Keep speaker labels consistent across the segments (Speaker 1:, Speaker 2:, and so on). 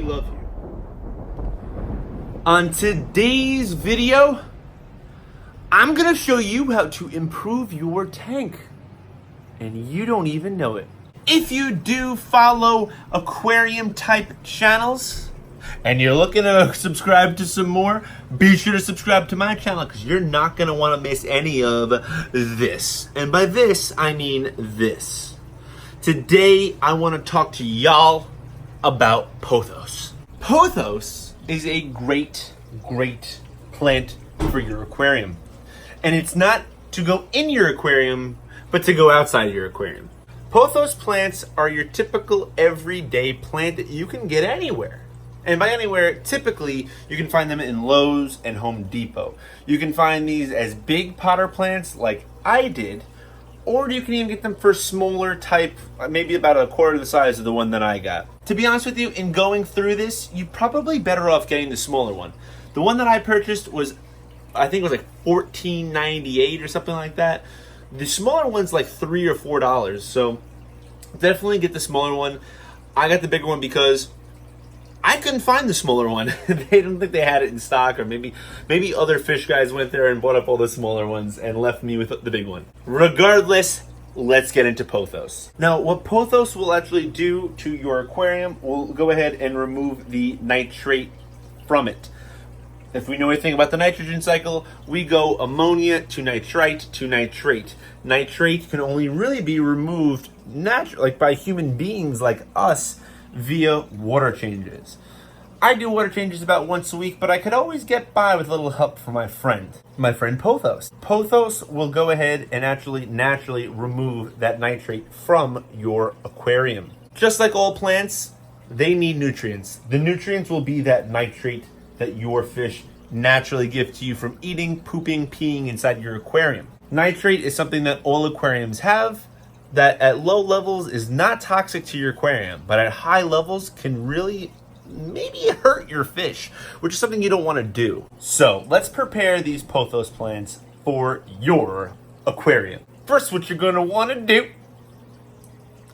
Speaker 1: love you. On today's video, I'm gonna show you how to improve your tank, and you don't even know it. If you do follow aquarium type channels and you're looking to subscribe to some more, be sure to subscribe to my channel because you're not gonna want to miss any of this. And by this, I mean this. Today, I want to talk to y'all about Pothos. Pothos is a great plant for your aquarium. And it's not to go in your aquarium, but to go outside your aquarium. Pothos plants are your typical everyday plant that you can get anywhere. And by anywhere, typically, you can find them in Lowe's and Home Depot. You can find these as big potter plants like I did, or you can even get them for smaller type, maybe about a quarter the size of the one that I got. To be honest with you, in going through this, you're probably better off getting the smaller one. The one that I purchased was, I think it was like $14.98 or something like that. The smaller one's like $3 or $4, so definitely get the smaller one. I got the bigger one because I couldn't find the smaller one. They don't think they had it in stock, or maybe other fish guys went there and bought up all the smaller ones and left me with the big one. Regardless, let's get into Pothos. Now, what Pothos will actually do to your aquarium, we'll go ahead and remove the nitrate from it. If we know anything about the nitrogen cycle, we go ammonia to nitrite to nitrate. Nitrate can only really be removed like by human beings like us via water changes. I do water changes about once a week, but I could always get by with a little help from my friend Pothos. Pothos will go ahead and actually naturally remove that nitrate from your aquarium. Just like all plants, they need nutrients. The nutrients will be that nitrate that your fish naturally give to you from eating, pooping, peeing inside your aquarium. Nitrate is something that all aquariums have, that at low levels is not toxic to your aquarium, but at high levels can really maybe hurt your fish, which is something you don't want to do. So let's prepare these Pothos plants for your aquarium. First, what you're going to want to do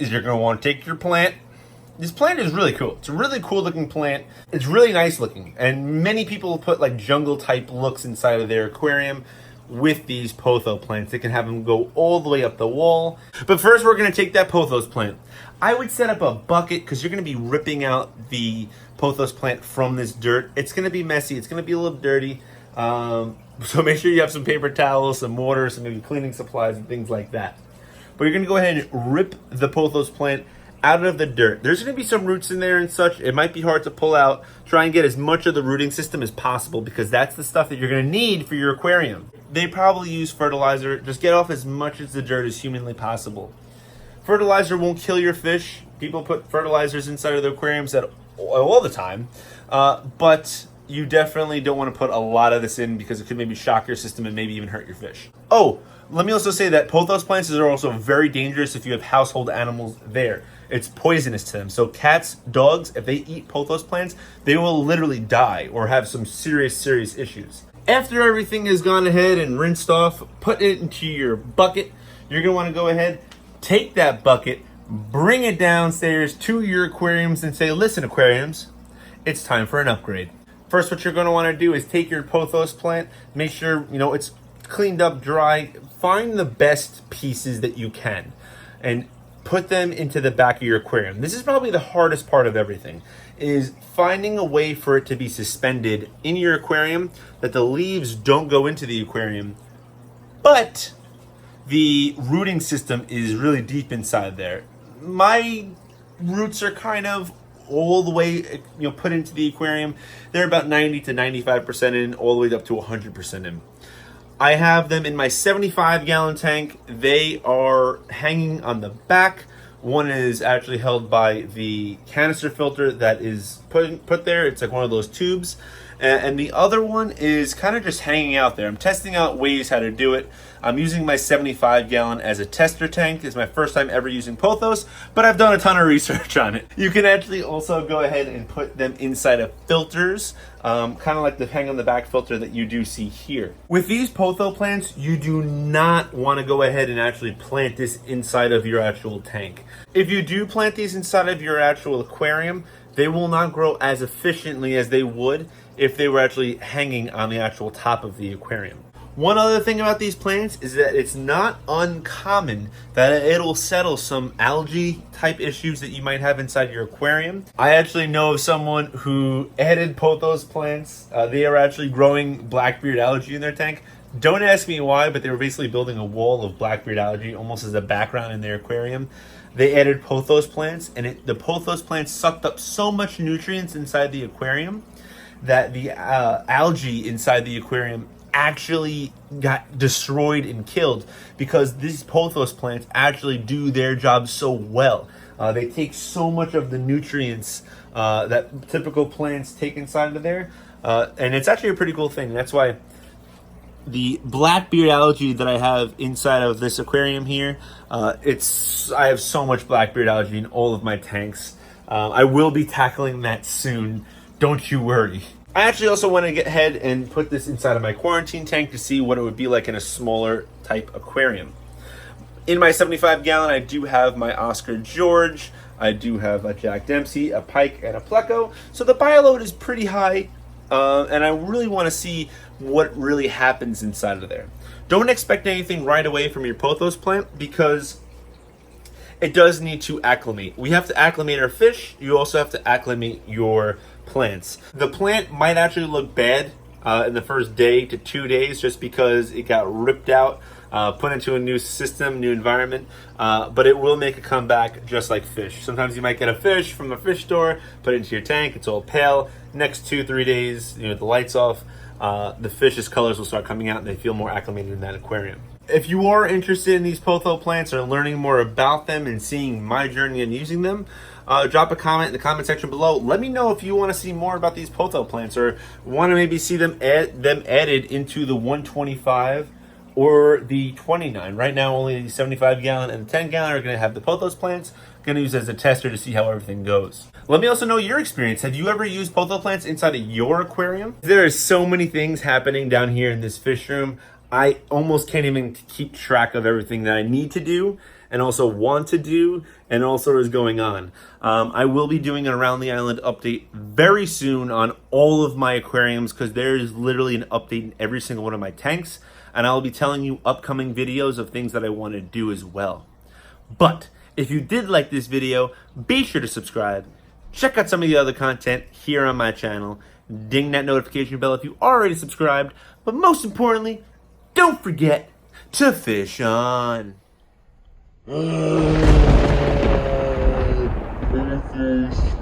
Speaker 1: is you're going to want to take your plant. This plant is really cool. It's a really cool looking plant. It's really nice looking. And many people put like jungle type looks inside of their aquarium with these Pothos plants. They can have them go all the way up the wall. But first we're going to take that Pothos plant. I would set up a bucket because you're going to be ripping out the Pothos plant from this dirt. It's going to be messy. It's going to be a little dirty. So make sure you have some paper towels, some water, some maybe cleaning supplies and things like that. But you're going to go ahead and rip the Pothos plant out of the dirt. There's going to be some roots in there and such. It might be hard to pull out. Try and get as much of the rooting system as possible because that's the stuff that you're going to need for your aquarium. They probably use fertilizer. Just get off as much of the dirt as humanly possible. Fertilizer won't kill your fish. People put fertilizers inside of their aquariums all the time, but you definitely don't want to put a lot of this in because it could maybe shock your system and maybe even hurt your fish. Oh, let me also say that Pothos plants are also very dangerous if you have household animals there. It's poisonous to them. So cats, dogs, if they eat Pothos plants, they will literally die or have some serious issues. After everything has gone ahead and rinsed off, put it into your bucket. You're going to want to go ahead, take that bucket, bring it downstairs to your aquariums and say, listen, aquariums, it's time for an upgrade. First, what you're going to want to do is take your Pothos plant, make sure, it's cleaned up, dry, find the best pieces that you can and put them into the back of your aquarium. This is probably the hardest part of everything, is finding a way for it to be suspended in your aquarium, that the leaves don't go into the aquarium, but the rooting system is really deep inside there. My roots are kind of all the way, put into the aquarium. They're about 90 to 95% in, all the way up to 100% in. I have them in my 75-gallon tank. They are hanging on the back. One is actually held by the canister filter that is put there. It's like one of those tubes. And the other one is kind of just hanging out there. I'm testing out ways how to do it. I'm using my 75 gallon as a tester tank. It's my first time ever using Pothos, but I've done a ton of research on it. You can actually also go ahead and put them inside of filters, kind of like the hang on the back filter that you do see here. With these Pothos plants, you do not want to go ahead and actually plant this inside of your actual tank. If you do plant these inside of your actual aquarium, they will not grow as efficiently as they would if they were actually hanging on the actual top of the aquarium. One other thing about these plants is that it's not uncommon that it'll settle some algae type issues that you might have inside your aquarium. I actually know of someone who added Pothos plants. They are actually growing blackbeard algae in their tank. Don't ask me why, but they were basically building a wall of blackbeard algae almost as a background in their aquarium. They added Pothos plants, and the Pothos plants sucked up so much nutrients inside the aquarium that the algae inside the aquarium actually got destroyed and killed because these Pothos plants actually do their job so well. They take so much of the nutrients that typical plants take inside of there, and it's actually a pretty cool thing. That's why the blackbeard algae that I have inside of this aquarium here, I have so much blackbeard algae in all of my tanks. I will be tackling that soon. Don't you worry. I actually also want to get ahead and put this inside of my quarantine tank to see what it would be like in a smaller type aquarium. In my 75 gallon, I do have my Oscar George. I do have a Jack Dempsey, a Pike, and a Pleco. So the bioload is pretty high, and I really want to see what really happens inside of there. Don't expect anything right away from your Pothos plant because it does need to acclimate. We have to acclimate our fish. You also have to acclimate your plants. The plant might actually look bad in the first day to 2 days just because it got ripped out, put into a new system, new environment, but it will make a comeback just like fish. Sometimes you might get a fish from a fish store, put it into your tank, it's all pale. Next 2-3 days, the lights off, the fish's colors will start coming out and they feel more acclimated in that aquarium. If you are interested in these Pothos plants or learning more about them and seeing my journey in using them, drop a comment in the comment section below. Let me know if you want to see more about these Pothos plants or want to maybe see them added into the 125 or the 29. Right now, only the 75 gallon and the 10 gallon are going to have the Pothos plants. Going to use as a tester to see how everything goes. Let me also know your experience. Have you ever used Pothos plants inside of your aquarium? There are so many things happening down here in this fish room. I almost can't even keep track of everything that I need to do and also want to do and also is going on. I will be doing an Around the Island update very soon on all of my aquariums because there is literally an update in every single one of my tanks, and I'll be telling you upcoming videos of things that I want to do as well. But if you did like this video, be sure to subscribe. Check out some of the other content here on my channel. Ding that notification bell if you already subscribed. But most importantly, don't forget to fish on.
Speaker 2: Pothos.